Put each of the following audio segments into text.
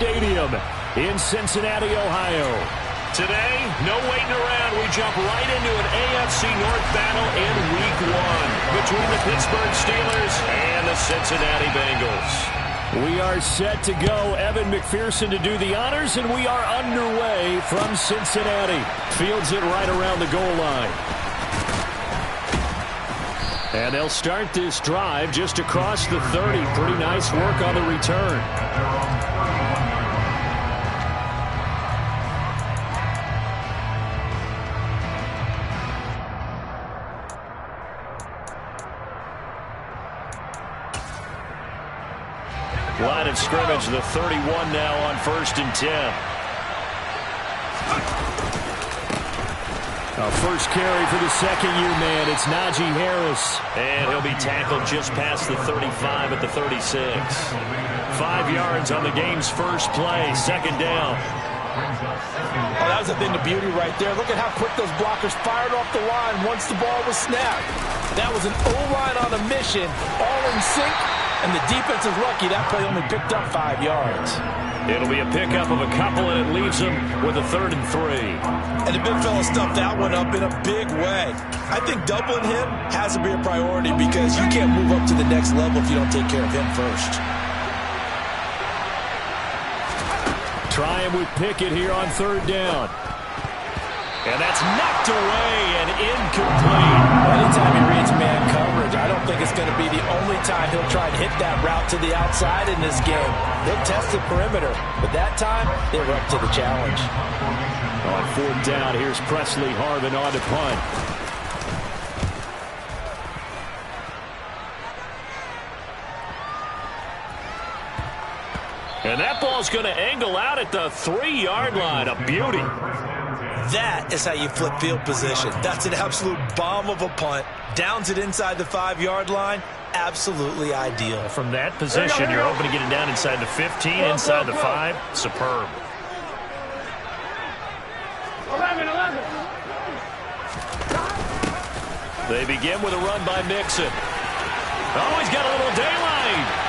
Stadium in Cincinnati, Ohio. Today, no waiting around. We jump right into an AFC North battle in Week 1 between the Pittsburgh Steelers and the Cincinnati Bengals. We are set to go. Evan McPherson to do the honors, and we are underway from Cincinnati. Fields it right around the goal line. And they'll start this drive just across the 30. Pretty nice work on the return. Line of scrimmage, the 31 now on 1st and 10. First carry for the second-year man. It's Najee Harris. And he'll be tackled just past the 35 at the 36. 5 yards on the game's first play. Second down. Oh, that was a thing of beauty right there. Look at how quick those blockers fired off the line once the ball was snapped. That was an O-line on a mission, all in sync, and the defense is lucky that play only picked up 5 yards. It'll be a pickup of a couple, and it leaves them with a 3rd and 3. And the big fella stuffed that one up in a big way. I think doubling him has to be a priority because you can't move up to the next level if you don't take care of him first. Try him with Pickett here on 3rd down. And that's knocked away and incomplete. Anytime he reads man coverage, I don't think it's going to be the only time he'll try and hit that route to the outside in this game. They'll test the perimeter, but that time they were up to the challenge. On 4th down, here's Presley Harvin on to punt. And that ball's going to angle out at the 3-yard line. A beauty. That is how you flip field position. That's an absolute bomb of a punt. Downs it inside the 5-yard line. Absolutely ideal. From that position, you're hoping to get it down inside the 15, inside the 5. Superb. 11. They begin with a run by Mixon. Oh, he's got a little daylight.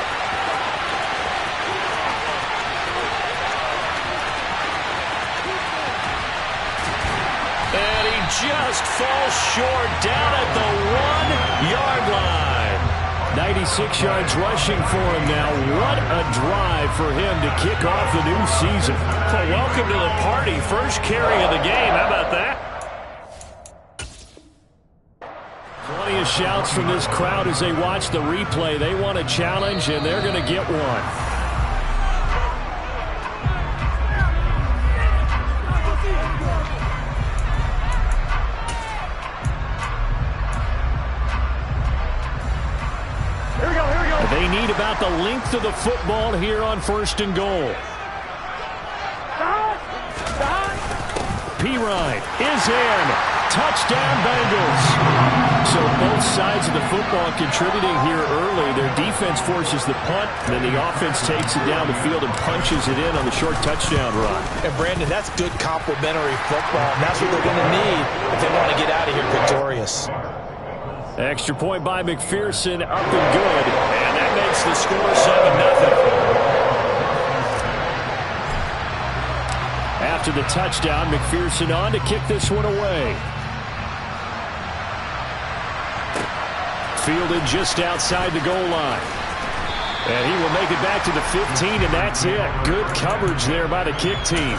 And he just falls short down at the 1-yard line. 96 yards rushing for him now. What a drive for him to kick off the new season. Well, welcome to the party. First carry of the game. How about that? Plenty of shouts from this crowd as they watch the replay. They want a challenge, and they're going to get one. They need about the length of the football here on 1st and goal. Pirine is in. Touchdown, Bengals. So both sides of the football contributing here early. Their defense forces the punt, and then the offense takes it down the field and punches it in on the short touchdown run. And, Brandon, that's good complementary football, and that's what they're going to need if they want to get out of here victorious. Extra point by McPherson, up and good. And that makes the score 7-0. After the touchdown, McPherson on to kick this one away. Fielded just outside the goal line. And he will make it back to the 15, and that's it. Good coverage there by the kick team.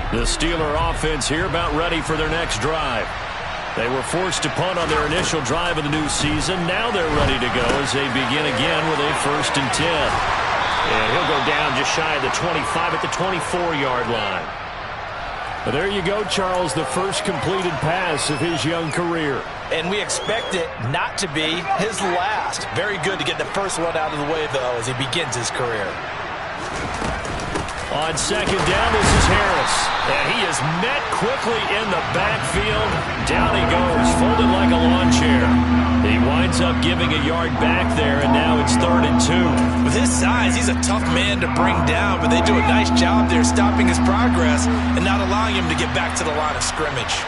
The Steeler offense here about ready for their next drive. They were forced to punt on their initial drive of the new season. Now they're ready to go as they begin again with a 1st and 10. And he'll go down just shy of the 25 at the 24-yard line. But there you go, Charles, the first completed pass of his young career. And we expect it not to be his last. Very good to get the first one out of the way, though, as he begins his career. On 2nd down, this is Harris. And he is met quickly in the backfield. Down he goes, folded like a lawn chair. He winds up giving a yard back there, and now it's 3rd and 2. With his size, he's a tough man to bring down, but they do a nice job there stopping his progress and not allowing him to get back to the line of scrimmage.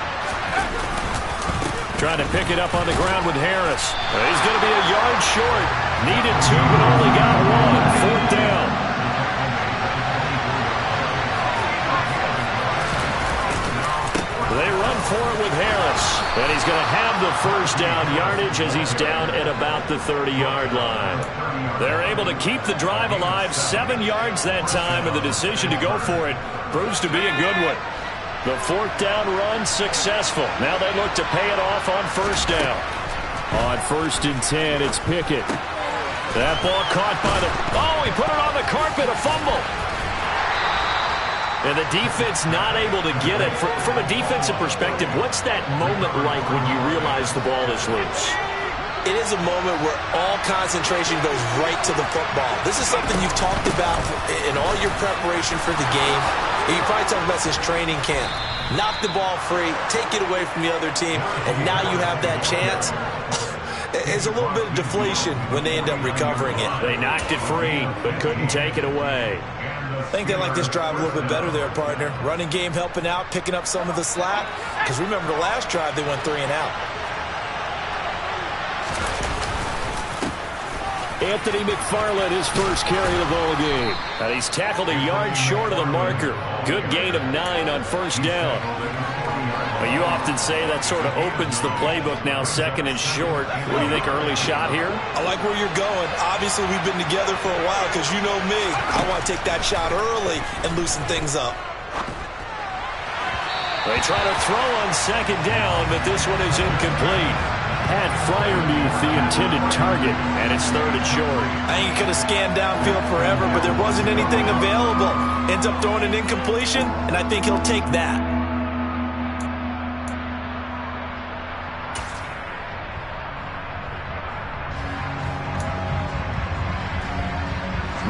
Trying to pick it up on the ground with Harris. He's going to be a yard short. Needed two, but only got one. Fourth down. They run for it with Harris. And he's going to have the first down yardage as he's down at about the 30-yard line. They're able to keep the drive alive. 7 yards that time, and the decision to go for it proves to be a good one. The fourth down run successful. Now they look to pay it off on first down. On 1st and 10, it's Pickett. That ball caught by the... Oh, he put it on the carpet, a fumble. And the defense not able to get it. From a defensive perspective, what's that moment like when you realize the ball is loose? It is a moment where all concentration goes right to the football. This is something you've talked about in all your preparation for the game. And you probably talked about since training camp. Knock the ball free, take it away from the other team, and now you have that chance. It's a little bit of deflation when they end up recovering it. They knocked it free, but couldn't take it away. I think they like this drive a little bit better there, partner. Running game helping out, picking up some of the slack. Because remember the last drive, they went 3 and out. Anthony McFarland, his first carry of the ball game. And he's tackled a yard short of the marker. Good gain of 9 on first down. Well, you often say that sort of opens the playbook now, 2nd and short. What do you think, early shot here? I like where you're going. Obviously, we've been together for a while because you know me. I want to take that shot early and loosen things up. They try to throw on 2nd down, but this one is incomplete. Pat Fryermuth, the intended target, and it's 3rd and short. I think he could have scanned downfield forever, but there wasn't anything available. Ends up throwing an incompletion, and I think he'll take that.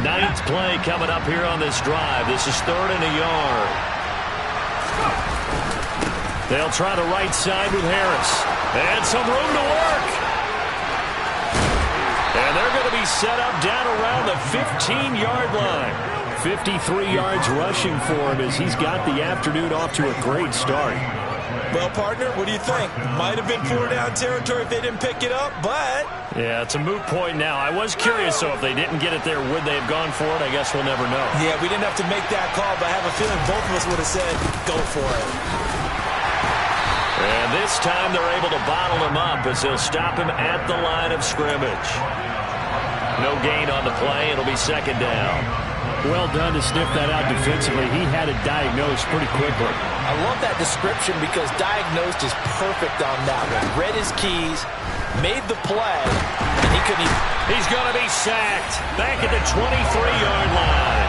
9th play coming up here on this drive. This is 3rd and a yard. They'll try the right side with Harris. And some room to work. And they're going to be set up down around the 15-yard line. 53 yards rushing for him as he's got the afternoon off to a great start. Well, partner, what do you think? Might have been 4-down territory if they didn't pick it up, but... Yeah, it's a moot point now. I was curious, so if they didn't get it there, would they have gone for it? I guess we'll never know. Yeah, we didn't have to make that call, but I have a feeling both of us would have said, go for it. And this time they're able to bottle him up as they'll stop him at the line of scrimmage. No gain on the play. It'll be 2nd down. Well done to sniff that out defensively. He had it diagnosed pretty quickly. I love that description because diagnosed is perfect on that one. Read his keys, made the play, and he couldn't even... He's going to be sacked back at the 23-yard line.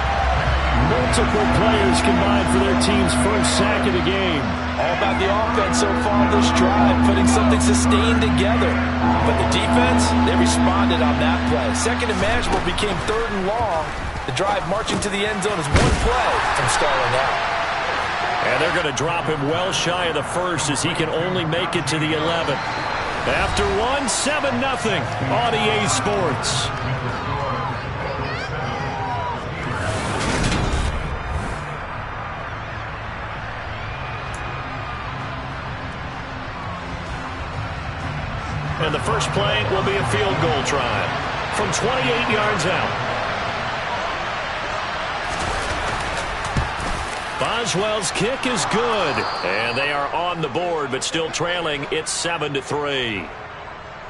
Multiple players combined for their team's first sack of the game. All about the offense so far this drive, putting something sustained together. But the defense, they responded on that play. 2nd and manageable became 3rd and long. The drive marching to the end zone is one play from stalling out. And they're going to drop him well shy of the 1st as he can only make it to the 11th. After 7-0 on EA Sports. And the first play will be a field goal try from 28 yards out. Boswell's kick is good. And they are on the board, but still trailing. It's 7-3.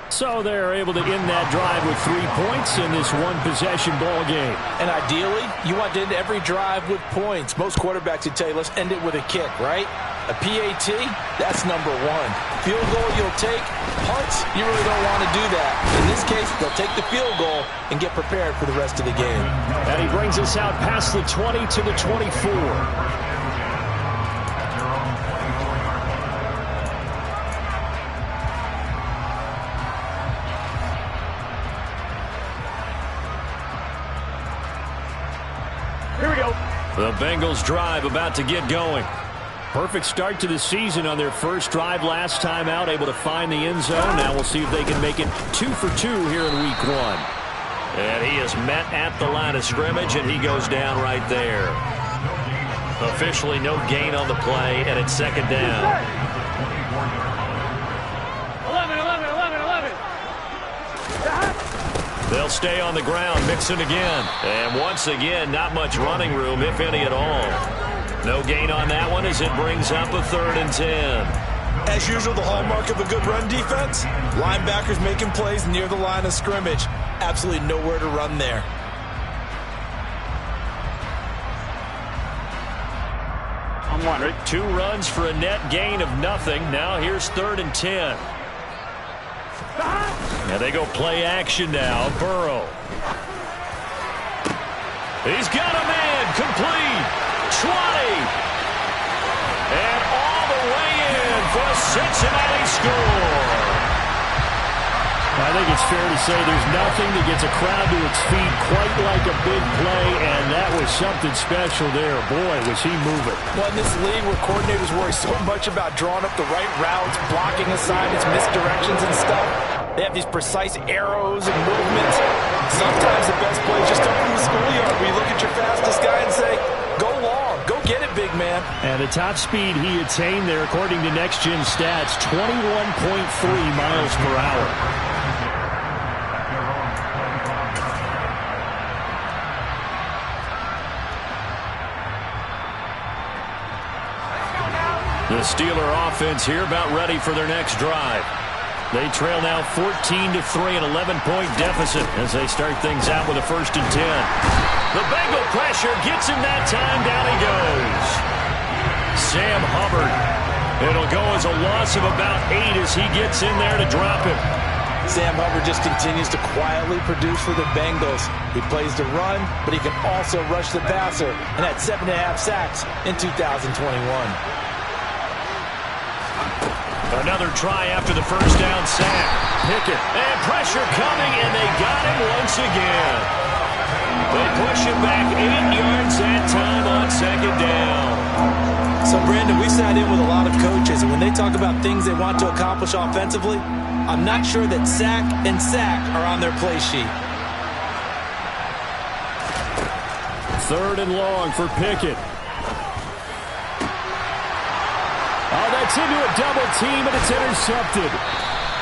So they're able to end that drive with 3 points in this one-possession ball game. And ideally, you want to end every drive with points. Most quarterbacks would tell you, let's end it with a kick, right? A PAT, that's number 1. Field goal you'll take. Punts, you really don't want to do that. In this case, they'll take the field goal and get prepared for the rest of the game. And he brings us out past the 20 to the 24. The Bengals drive about to get going. Perfect start to the season on their first drive last time out, able to find the end zone. Now we'll see if they can make it 2 for 2 here in week 1. And he is met at the line of scrimmage, and he goes down right there. Officially no gain on the play, and it's 2nd down. 11. They'll stay on the ground, Mixon again. And once again, not much running room, if any at all. No gain on that one as it brings up a 3rd and 10. As usual, the hallmark of a good run defense, linebackers making plays near the line of scrimmage. Absolutely nowhere to run there. I'm wondering. 2 runs for a net gain of nothing. Now here's 3rd and 10. And they go play action now. Burrow. He's got a man. Complete. 20. And all the way in for a Cincinnati score. I think it's fair to say there's nothing that gets a crowd to its feet quite like a big play, and that was something special there. Boy, was he moving. Well, in this league where coordinators worry so much about drawing up the right routes, blocking assignments, misdirections and stuff, they have these precise arrows and movements. Sometimes the best plays just come from the schoolyard where you look at your fastest guy and say, go long, go get it, big man. And the top speed he attained there, according to Next Gen Stats, 21.3 miles per hour. The Steeler offense here about ready for their next drive. They trail now 14-3, an 11-point deficit as they start things out with a 1st and 10. The Bengal pressure gets him that time. Down he goes. Sam Hubbard. It'll go as a loss of about 8 as he gets in there to drop him. Sam Hubbard just continues to quietly produce for the Bengals. He plays the run, but he can also rush the passer, and had 7.5 sacks in 2021. Another try after the 1st down sack. Pickett. And pressure coming, and they got him once again. They push him back 8 yards that time on 2nd down. So, Brandon, we sat in with a lot of coaches, and when they talk about things they want to accomplish offensively, I'm not sure that sack and sack are on their play sheet. 3rd and long for Pickett. Oh, that's into a double team, and it's intercepted.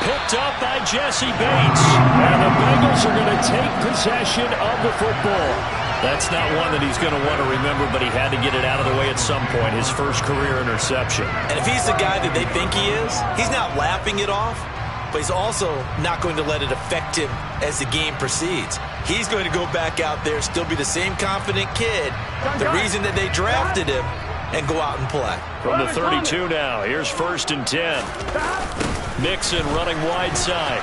Picked up by Jesse Bates. And the Bengals are going to take possession of the football. That's not one that he's going to want to remember, but he had to get it out of the way at some point. His first career interception. And if he's the guy that they think he is, he's not laughing it off, but he's also not going to let it affect him as the game proceeds. He's going to go back out there, still be the same confident kid, the reason that they drafted him, and go out and play. From the 32 now, here's 1st and 10. Mixon running wide side.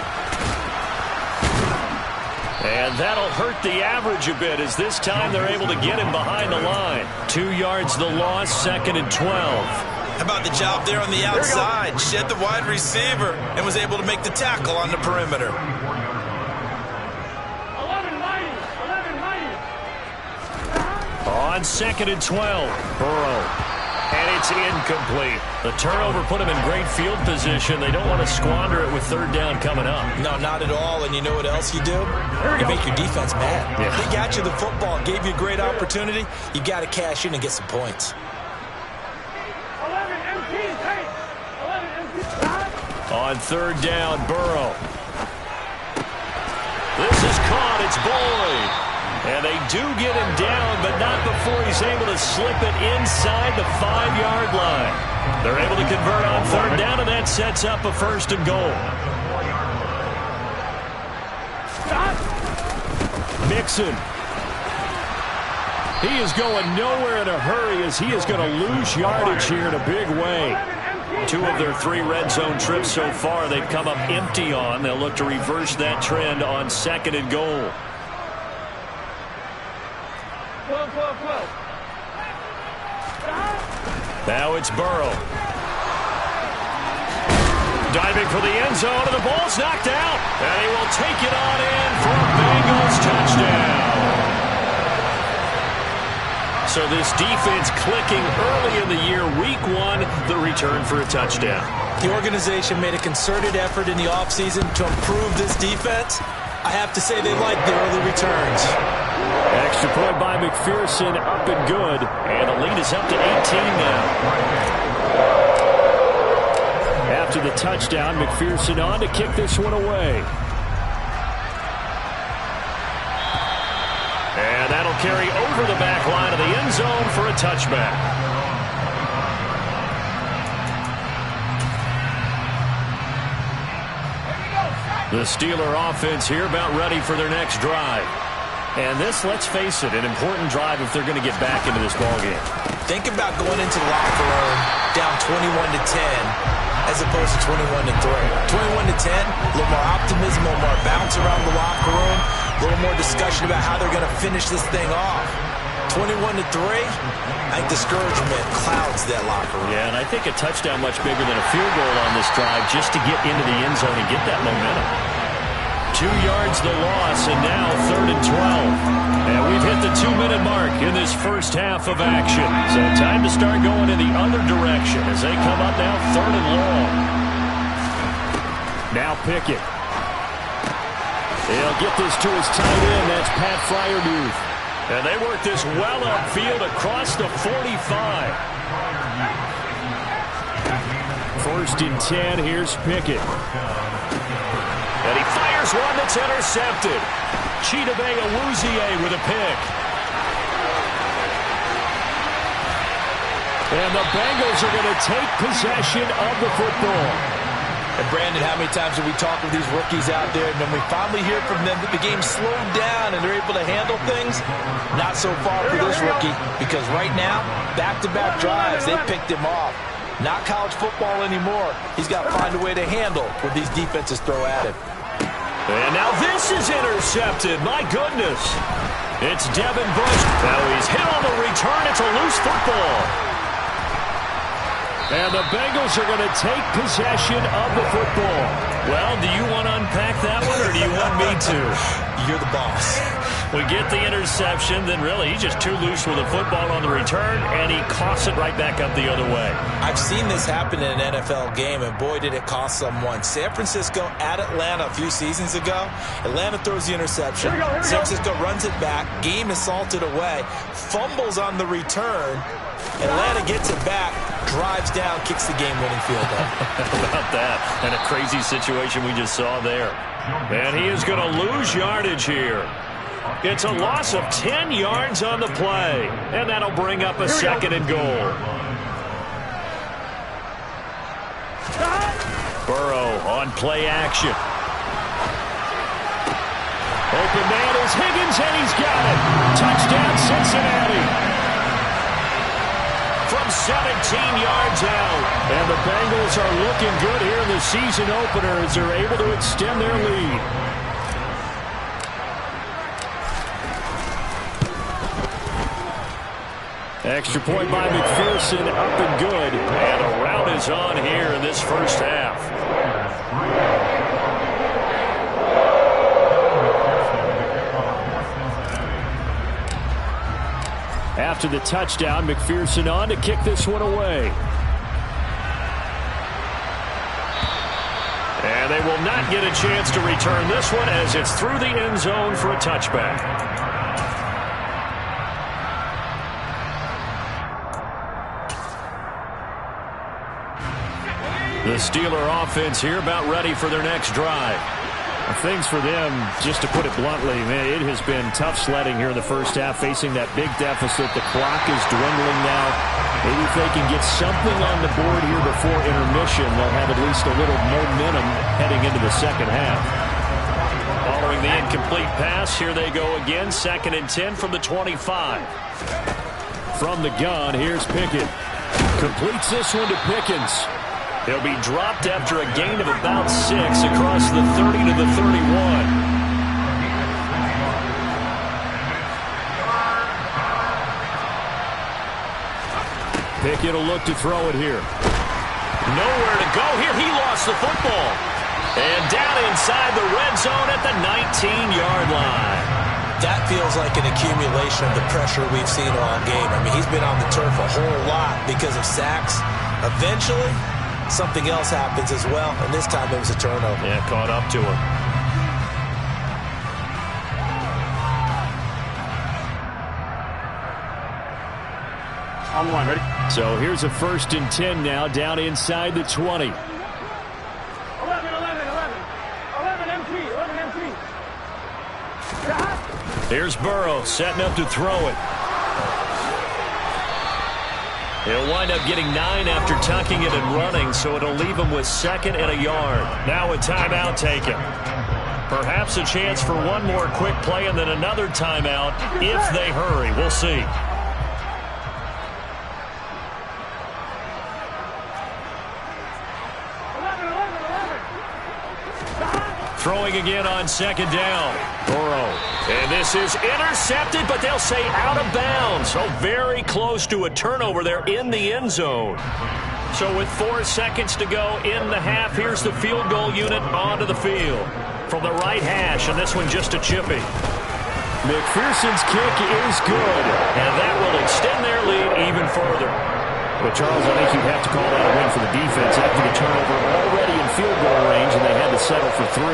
And that'll hurt the average a bit as this time they're able to get him behind the line. 2 yards the loss, 2nd and 12. How about the job there on the outside? Shed the wide receiver and was able to make the tackle on the perimeter. On 2nd and 12, Burrow. And it's incomplete. The turnover put him in great field position. They don't want to squander it with 3rd down coming up. No, not at all. And you know what else you do? You make your defense mad. Yeah. They got you the football, gave you a great opportunity. You got to cash in and get some points. On 3rd down, Burrow. This is caught. It's Boyd. And they do get him down, but not before he's able to slip it inside the 5-yard line. They're able to convert on 3rd down, and that sets up a 1st and goal. Mixon. He is going nowhere in a hurry as he is going to lose yardage here in a big way. 2 of their 3 red zone trips so far they've come up empty on. They'll look to reverse that trend on 2nd and goal. Now it's Burrow. Diving for the end zone, and the ball's knocked out. And he will take it on in for a Bengals touchdown. So this defense clicking early in the year, week 1, the return for a touchdown. The organization made a concerted effort in the offseason to improve this defense. I have to say they like the early returns. Extra point by McPherson, up and good. And the lead is up to 18 now. After the touchdown, McPherson on to kick this one away. will carry over the back line of the end zone for a touchback. The Steeler offense here about ready for their next drive. And this, let's face it, an important drive if they're going to get back into this ballgame. Think about going into the locker room down 21-10 as opposed to 21-3. 21-10, a little more optimism, a little more bounce around the locker room, a little more discussion about how they're going to finish this thing off. 21-3, I think discouragement clouds that locker room. Yeah, and I think a touchdown much bigger than a field goal on this drive just to get into the end zone and get that momentum. 2 yards the loss, and now 3rd and 12. And we've hit the 2-minute mark in this first half of action. So time to start going in the other direction as they come up now 3rd and long. Now Pickett. He'll get this to his tight end. That's Pat Fryermuth. And they work this well upfield across the 45. 1st and 10. Here's Pickett. And he fires one that's intercepted. Chidobe Awuzie with a pick. And the Bengals are going to take possession of the football. And Brandon, how many times have we talked with these rookies out there, and then we finally hear from them that the game slowed down and they're able to handle things? Not so far for this rookie, because right now, back-to-back drives, they picked him off. Not college football anymore. He's got to find a way to handle what these defenses throw at him. And now this is intercepted. My goodness. It's Devin Bush. Now he's hit on the return. It's a loose football. And the Bengals are going to take possession of the football. Well, do you want to unpack that one, or do you want me to? You're the boss. We get the interception, then really he's just too loose with the football on the return, and he coughs it right back up the other way. I've seen this happen in an NFL game, and boy, did it cost someone. San Francisco at Atlanta a few seasons ago. Atlanta throws the interception. San Francisco runs it back. Game is salted away. Fumbles on the return. Atlanta gets it back, drives down, kicks the game-winning field goal. How about that? And a crazy situation we just saw there. And he is going to lose yardage here. It's a loss of 10 yards on the play. And that'll bring up a 2nd and goal. Burrow on play action. Open man is Higgins, and he's got it. Touchdown, Cincinnati. From 17 yards out. And the Bengals are looking good here in the season opener as they're able to extend their lead. Extra point by McPherson, up and good. And a rout is on here in this first half. After the touchdown, McPherson on to kick this one away. And they will not get a chance to return this one as it's through the end zone for a touchback. The Steeler offense here about ready for their next drive. Things for them, just to put it bluntly, man, it has been tough sledding here in the first half, facing that big deficit. The clock is dwindling now. Maybe if they can get something on the board here before intermission, they'll have at least a little momentum heading into the second half. Following the incomplete pass, here they go again. 2nd and 10 from the 25. From the gun, here's Pickett. Completes this one to Pickens. He'll be dropped after a gain of about 6 across the 30 to the 31. Pickett will look to throw it here. Nowhere to go here. He lost the football. And down inside the red zone at the 19-yard line. That feels like an accumulation of the pressure we've seen all game. I mean, he's been on the turf a whole lot because of sacks. Eventually, something else happens as well, and this time it was a turnover. Yeah, caught up to him. On one, ready? So here's a 1st and 10 now, down inside the 20. 11 MT. Here's Burrow setting up to throw it. He'll wind up getting 9 after tucking it and running, so it'll leave him with 2nd and a yard. Now a timeout taken. Perhaps a chance for one more quick play and then another timeout if they hurry. We'll see. Throwing again on 2nd down. Burrow. And this is intercepted, but they'll say out of bounds. So very close to a turnover there in the end zone. So with 4 seconds to go in the half, here's the field goal unit onto the field. From the right hash, and this one just a chippy. McPherson's kick is good. And that will extend their lead even further. But, Charles, I think you'd have to call that a win for the defense after the turnover already in field goal range, and they had to settle for 3.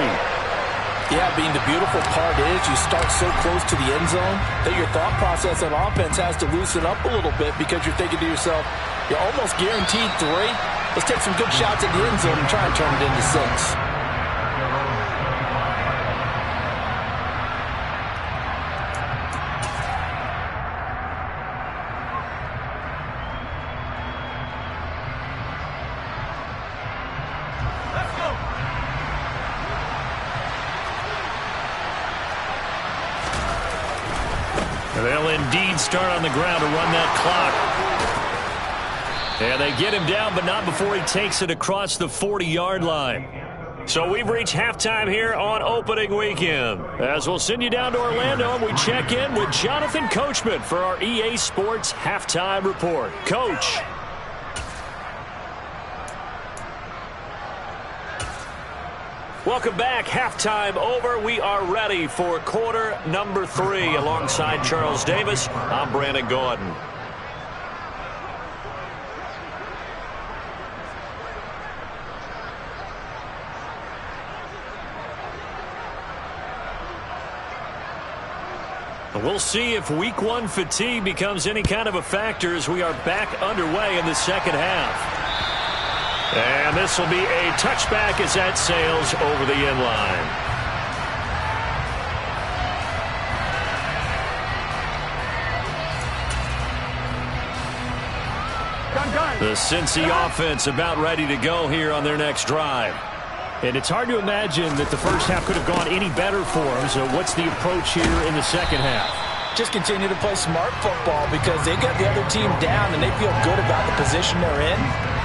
Yeah, the beautiful part is you start so close to the end zone that your thought process on offense has to loosen up a little bit because you're thinking to yourself, you're almost guaranteed 3. Let's take some good shots at the end zone and try and turn it into 6. They'll indeed start on the ground to run that clock. And they get him down, but not before he takes it across the 40-yard line. So we've reached halftime here on opening weekend. As we'll send you down to Orlando, and we check in with Jonathan Coachman for our EA Sports Halftime Report. Coach. Welcome back. Halftime over. We are ready for quarter number 3. Alongside Charles Davis, I'm Brandon Gordon. We'll see if week 1 fatigue becomes any kind of a factor as we are back underway in the second half. And this will be a touchback as that sails over the end line. The Cincy offense about ready to go here on their next drive. And it's hard to imagine that the first half could have gone any better for them. So what's the approach here in the second half? Just continue to play smart football because they got the other team down and they feel good about the position they're in.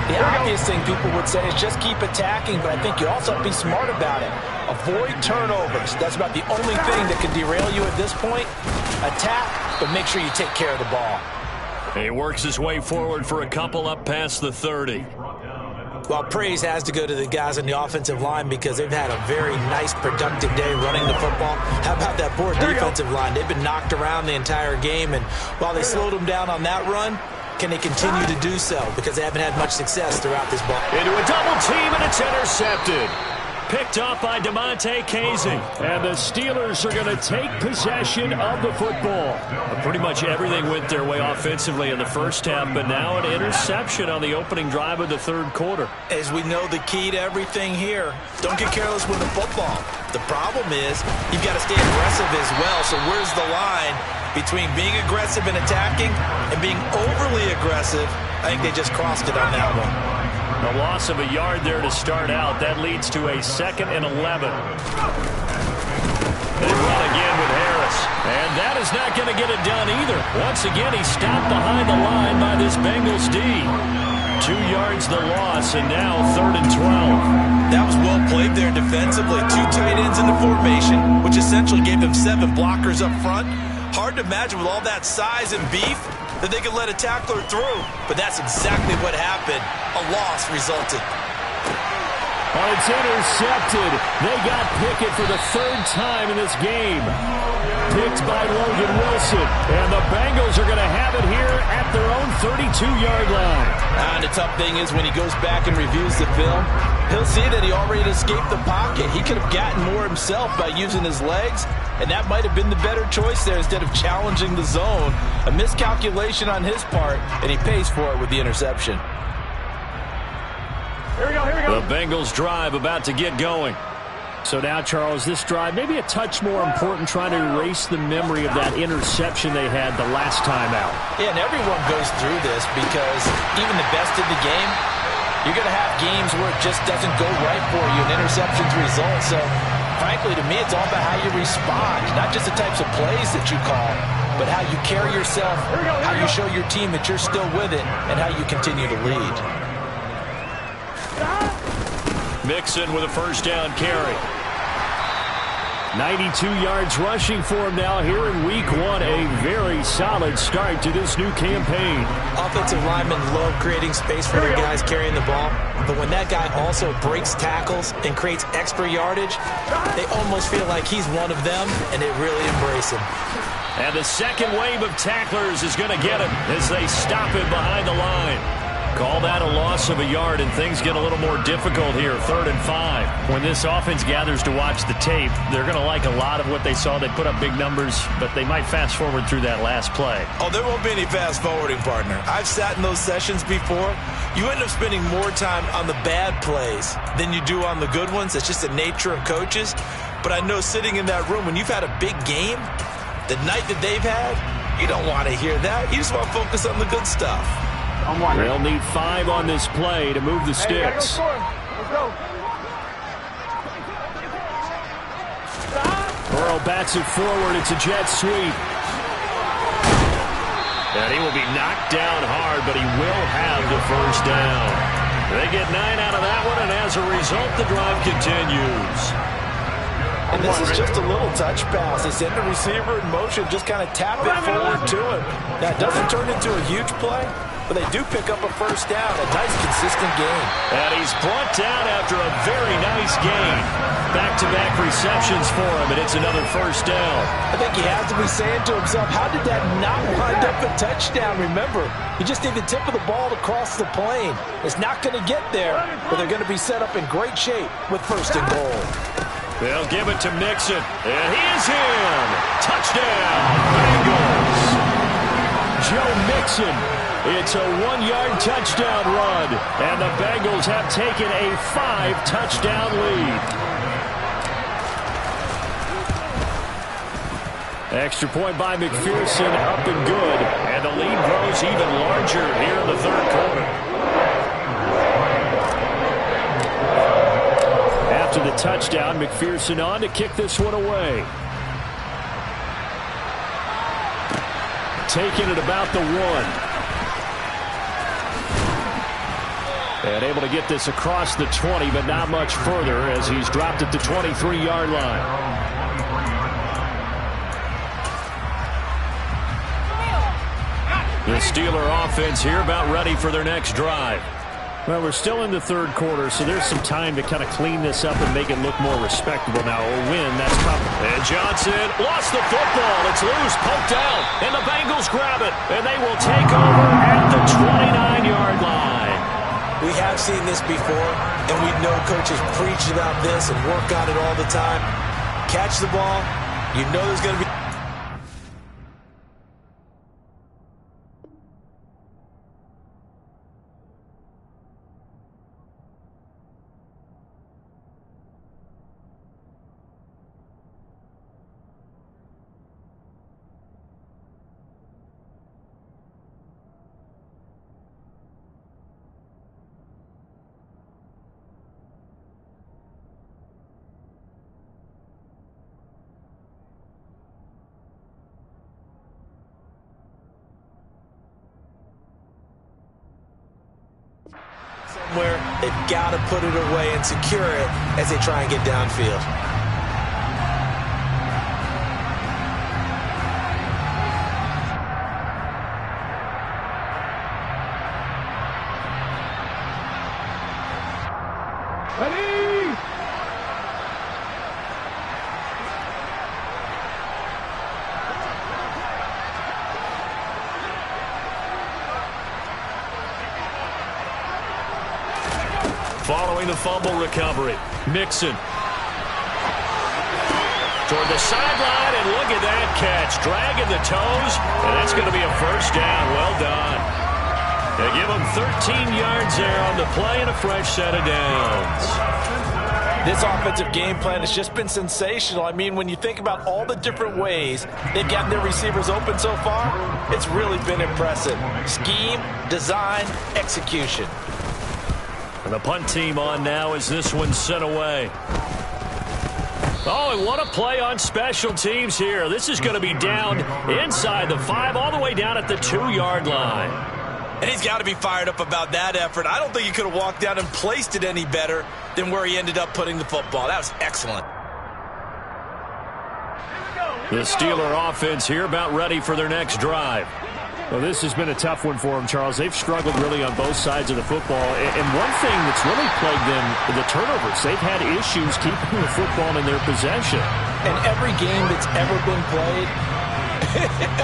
The obvious thing people would say is just keep attacking, but I think you also have to be smart about it. Avoid turnovers. That's about the only thing that can derail you at this point. Attack, but make sure you take care of the ball. He works his way forward for a couple up past the 30. Well, praise has to go to the guys on the offensive line because they've had a very nice, productive day running the football. How about that poor defensive line? They've been knocked around the entire game, and while they slowed them down on that run, can they continue to do so? Because they haven't had much success throughout this ball. Into a double team, and it's intercepted. Picked off by DeMonte Casey. And the Steelers are going to take possession of the football. Pretty much everything went their way offensively in the first half, but now an interception on the opening drive of the third quarter. As we know, the key to everything here, don't get careless with the football. The problem is you've got to stay aggressive as well. So where's the line between being aggressive and attacking and being overly aggressive? I think they just crossed it on that one. A loss of a yard there to start out. That leads to a 2nd and 11. They run again with Harris. And that is not going to get it done either. Once again, he's stopped behind the line by this Bengals D. 2 yards the loss, and now 3rd and 12. That was well played there defensively. 2 tight ends in the formation, which essentially gave them 7 blockers up front. Hard to imagine with all that size and beef that they could let a tackler through. But that's exactly what happened. A loss resulted. Oh, it's intercepted. They got Pickett for the 3rd time in this game. Picked by Logan Wilson. And the Bengals are going to have it here at their own 32-yard line. And the tough thing is when he goes back and reviews the film, he'll see that he already escaped the pocket. He could have gotten more himself by using his legs, and that might have been the better choice there instead of challenging the zone. A miscalculation on his part, and he pays for it with the interception. Here we go. The Bengals drive about to get going. So now, Charles, this drive maybe a touch more important, trying to erase the memory of that interception they had the last time out. Yeah, and everyone goes through this because even the best of the game, you're going to have games where it just doesn't go right for you, and interceptions result. So, frankly, to me, it's all about how you respond, not just the types of plays that you call, but how you carry yourself, how you show your team that you're still with it, and how you continue to lead. Mixon with a first down carry. 92 yards rushing for him now here in week one. A very solid start to this new campaign. Offensive linemen love creating space for their guys carrying the ball. But when that guy also breaks tackles and creates extra yardage, they almost feel like he's one of them, and they really embrace him. And the second wave of tacklers is going to get him as they stop him behind the line. Call that a loss of a yard, and things get a little more difficult here, 3rd and 5. When this offense gathers to watch the tape, they're going to like a lot of what they saw. They put up big numbers, but they might fast forward through that last play. Oh, there won't be any fast forwarding, partner. I've sat in those sessions before. You end up spending more time on the bad plays than you do on the good ones. It's just the nature of coaches. But I know sitting in that room, when you've had a big game, the night that they've had, you don't want to hear that. You just want to focus on the good stuff. They'll need 5 on this play to move the sticks. Let's go. Burrow bats it forward. It's a jet sweep. And he will be knocked down hard, but he will have the first down. They get 9 out of that one, and as a result, the drive continues. And this is just a little touch pass. They send the receiver in motion, just kind of tap it forward to him. Now, it doesn't turn into a huge play, but they do pick up a first down. A nice, consistent game. And he's brought down after a very nice game. Back-to-back receptions for him, and it's another first down. I think he has to be saying to himself, how did that not wind up a touchdown? Remember, you just need the tip of the ball to cross the plane. It's not going to get there, but they're going to be set up in great shape with 1st and goal. They'll give it to Mixon, and he is in. Touchdown, Bengals. Joe Mixon. It's a 1-yard touchdown run, and the Bengals have taken a 5-touchdown lead. Extra point by McPherson, up and good, and the lead grows even larger here in the 3rd quarter. After the touchdown, McPherson on to kick this one away. Taking it about the 1. And able to get this across the 20, but not much further as he's dropped at the 23-yard line. The Steeler offense here about ready for their next drive. Well, we're still in the 3rd quarter, so there's some time to kind of clean this up and make it look more respectable now. A win, that's probably. And Johnson lost the football. It's loose, poked out, and the Bengals grab it, and they will take over at the 29-yard line. We have seen this before, and we know coaches preach about this and work on it all the time. Catch the ball. You know there's going to be. Somewhere, they've got to put it away and secure it as they try and get downfield. Ready? Following the fumble recovery, Mixon. Toward the sideline, and look at that catch. Dragging the toes, and that's going to be a first down. Well done. They give him 13 yards there on the play and a fresh set of downs. This offensive game plan has just been sensational. I mean, when you think about all the different ways they've gotten their receivers open so far, it's really been impressive. Scheme, design, execution. And the punt team on now as this one's sent away. Oh, and what a play on special teams here. This is going to be down inside the 5, all the way down at the 2-yard line. And he's got to be fired up about that effort. I don't think he could have walked down and placed it any better than where he ended up putting the football. That was excellent. The Steeler offense here about ready for their next drive. Well, this has been a tough one for them, Charles. They've struggled really on both sides of the football. And one thing that's really plagued them, the turnovers. They've had issues keeping the football in their possession. And every game that's ever been played,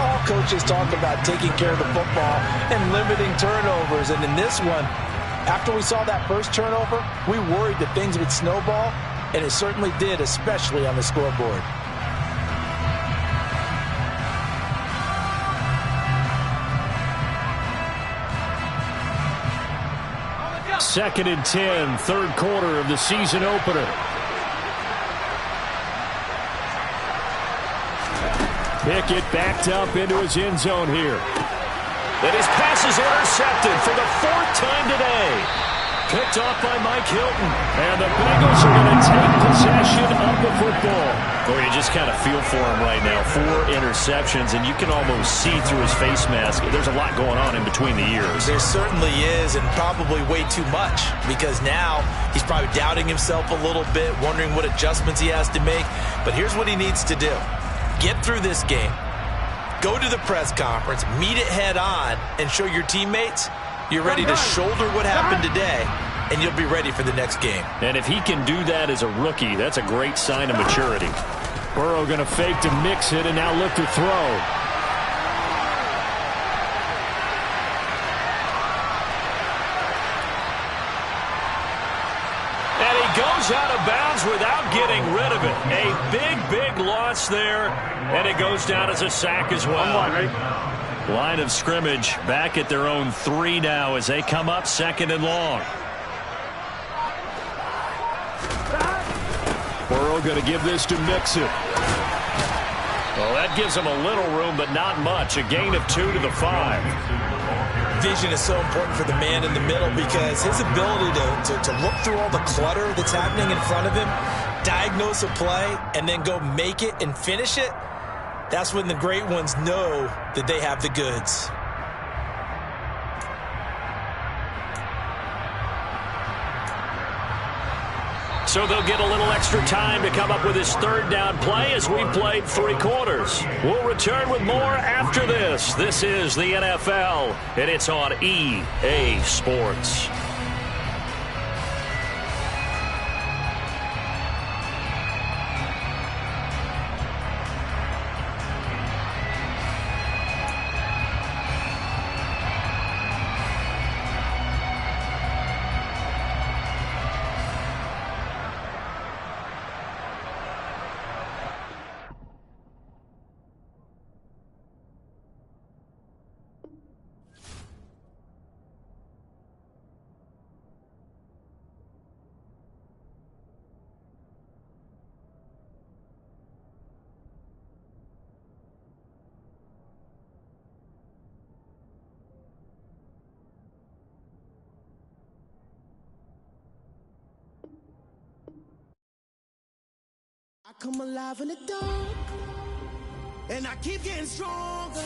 all coaches talk about taking care of the football and limiting turnovers. And in this one, after we saw that first turnover, we worried that things would snowball, and it certainly did, especially on the scoreboard. Second and 10, third quarter of the season opener. Pickett backed up into his end zone here. And his pass is intercepted for the 4th time today. Picked off by Mike Hilton. And the Bengals are going to take possession of the football. Well, you just kind of feel for him right now. 4 interceptions, and you can almost see through his face mask. There's a lot going on in between the ears. There certainly is, and probably way too much, because now he's probably doubting himself a little bit, wondering what adjustments he has to make. But here's what he needs to do. Get through this game. Go to the press conference, meet it head on, and show your teammates you're ready to shoulder what happened today, and you'll be ready for the next game. And if he can do that as a rookie, that's a great sign of maturity. Burrow going to fake to mix it and now look to throw. And he goes out of bounds without getting rid of it. A big loss there, and it goes down as a sack as well. Line of scrimmage back at their own 3 now as they come up 2nd and long. Burrow going to give this to Mixon. Well, that gives him a little room, but not much. A gain of 2 to the 5. Vision is so important for the man in the middle because his ability to look through all the clutter that's happening in front of him, diagnose a play, and then go make it and finish it, that's when the great ones know that they have the goods. So they'll get a little extra time to come up with his 3rd down play as we played 3 quarters. We'll return with more after this. This is the NFL, and it's on EA Sports. I come alive in the dark, and I keep getting stronger.